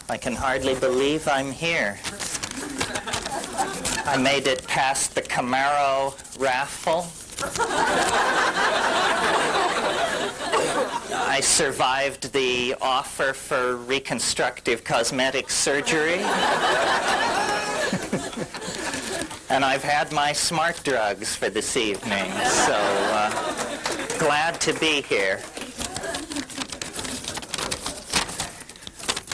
I can hardly believe I'm here. I made it past the Camaro raffle. I survived the offer for reconstructive cosmetic surgery. And I've had my smart drugs for this evening, so glad to be here.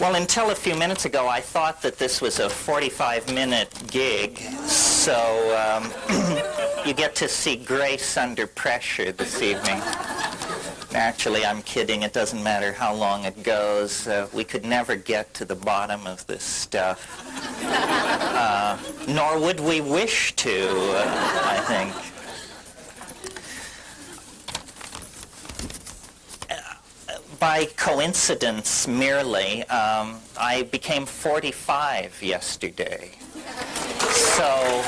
Well, until a few minutes ago, I thought that this was a 45-minute gig, so you get to see grace under pressure this evening. Actually, I'm kidding. It doesn't matter how long it goes. We could never get to the bottom of this stuff. Nor would we wish to, I think. By coincidence merely, I became 45 yesterday. So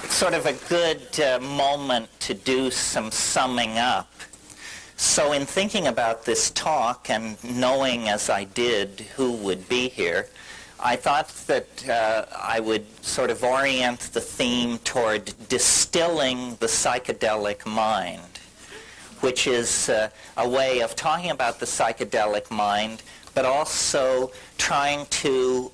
it's sort of a good moment to do some summing up. So in thinking about this talk and knowing as I did who would be here, I thought that I would sort of orient the theme toward distilling the psychedelic mind, which is a way of talking about the psychedelic mind, but also trying to,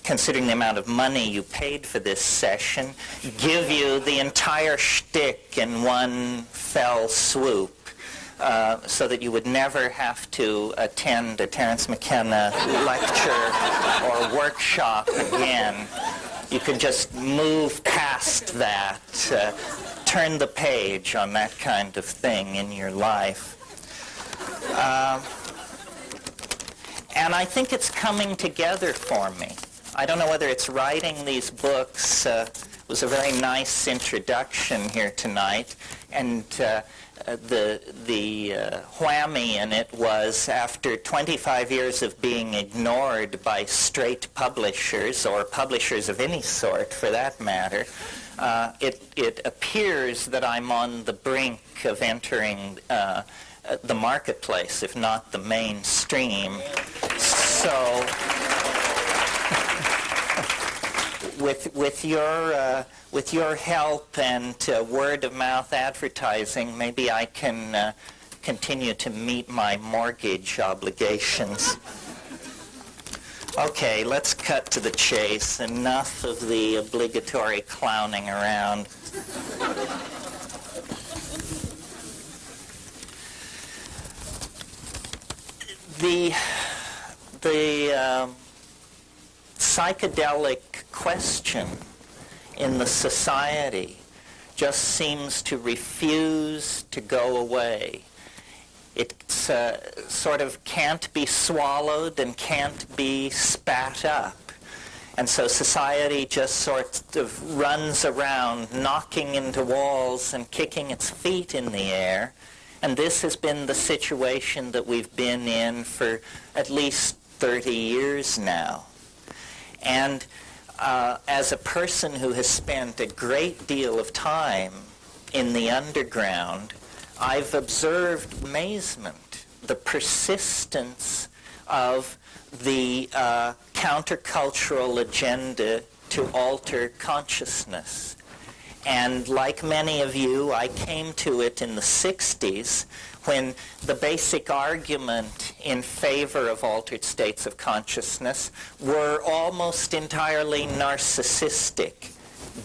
considering the amount of money you paid for this session, give you the entire shtick in one fell swoop, so that you would never have to attend a Terence Mckenna lecture or workshop again. You could just move past that, turn the page on that kind of thing in your life. And I think it's coming together for me. I don't know whether it's writing these books. Was a very nice introduction here tonight, and the whammy in it was, after 25 years of being ignored by straight publishers, or publishers of any sort for that matter, it appears that I'm on the brink of entering the marketplace, if not the mainstream. So with your help and word-of-mouth advertising, maybe I can continue to meet my mortgage obligations. Okay, let's cut to the chase. Enough of the obligatory clowning around. The psychedelic question in the society just seems to refuse to go away. It sort of can't be swallowed and can't be spat up. And so society just sort of runs around, knocking into walls and kicking its feet in the air. And this has been the situation that we've been in for at least 30 years now. And as a person who has spent a great deal of time in the underground, I've observed amazement, the persistence of the countercultural agenda to alter consciousness. And like many of you, I came to it in the 60s, when the basic argument in favor of altered states of consciousness were almost entirely narcissistic.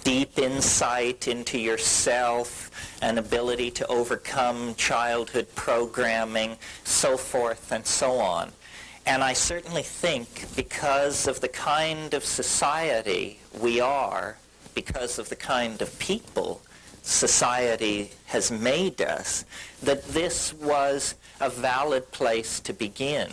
Deep insight into yourself, an ability to overcome childhood programming, so forth and so on. And I certainly think, because of the kind of society we are, because of the kind of people society has made us, that this was a valid place to begin.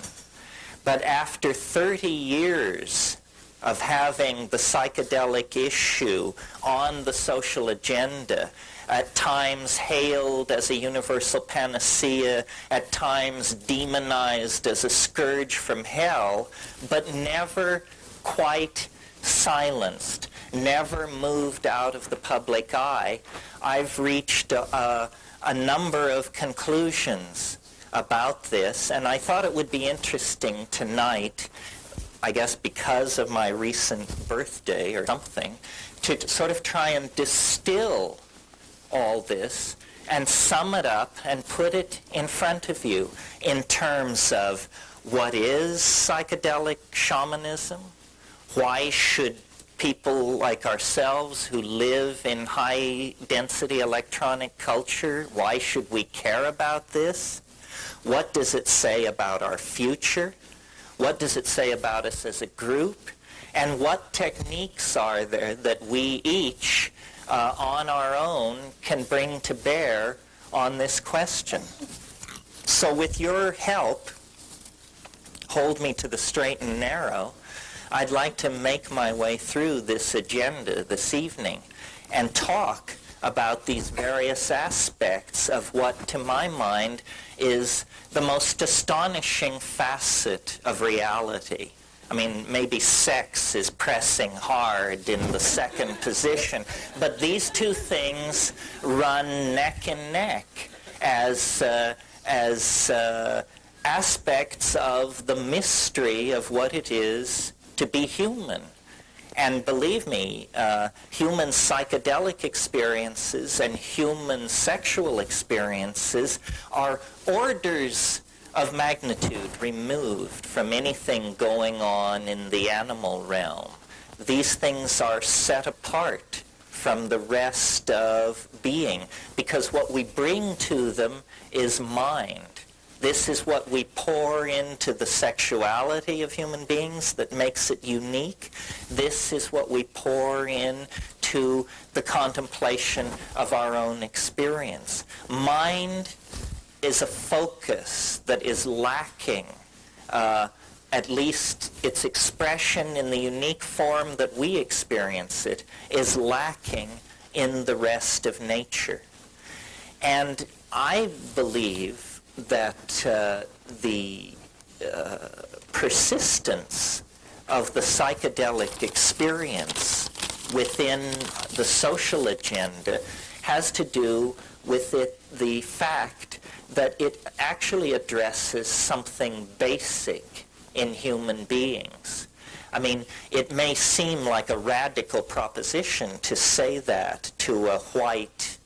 But after 30 years of having the psychedelic issue on the social agenda, at times hailed as a universal panacea, at times demonized as a scourge from hell, but never quite silenced, never moved out of the public eye, I've reached a number of conclusions about this, and I thought it would be interesting tonight, I guess because of my recent birthday or something, to sort of try and distill all this and sum it up and put it in front of you in terms of what is psychedelic shamanism, why should people like ourselves who live in high-density electronic culture, why should we care about this? What does it say about our future? What does it say about us as a group? And what techniques are there that we each, on our own, can bring to bear on this question? So with your help, hold me to the straight and narrow, I'd like to make my way through this agenda this evening and talk about these various aspects of what, to my mind, is the most astonishing facet of reality. I mean, maybe sex is pressing hard in the second position, but these two things run neck and neck as aspects of the mystery of what it is to be human. And believe me, human psychedelic experiences and human sexual experiences are orders of magnitude removed from anything going on in the animal realm. These things are set apart from the rest of being because what we bring to them is mind. This is what we pour into the sexuality of human beings that makes it unique. This is what we pour into the contemplation of our own experience. Mind is a focus that is lacking, at least its expression in the unique form that we experience it, is lacking in the rest of nature. And I believe that the persistence of the psychedelic experience within the social agenda has to do with the fact that it actually addresses something basic in human beings. I mean, it may seem like a radical proposition to say that to a white,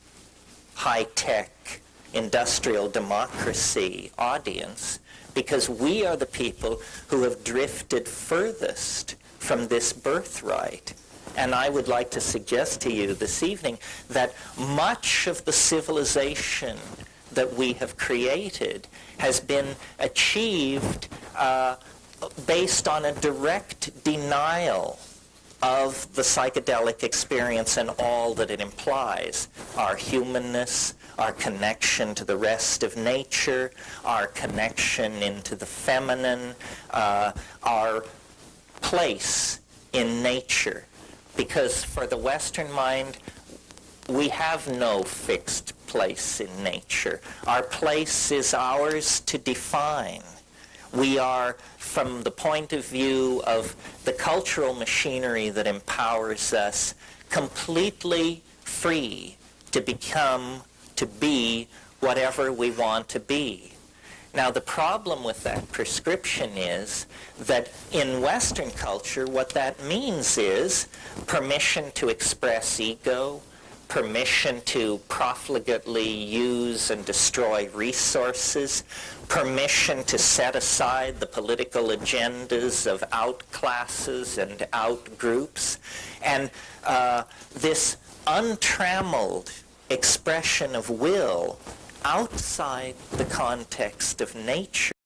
high-tech, industrial democracy audience, because we are the people who have drifted furthest from this birthright. And I would like to suggest to you this evening that much of the civilization that we have created has been achieved based on a direct denial of the psychedelic experience and all that it implies. Our humanness, our connection to the rest of nature, our connection into the feminine, our place in nature. Because for the Western mind, we have no fixed place in nature. Our place is ours to define. We are, from the point of view of the cultural machinery that empowers us, completely free to be whatever we want to be. Now, the problem with that prescription is that in Western culture, what that means is permission to express ego, permission to profligately use and destroy resources, permission to set aside the political agendas of outclasses and outgroups, and this untrammeled expression of will outside the context of nature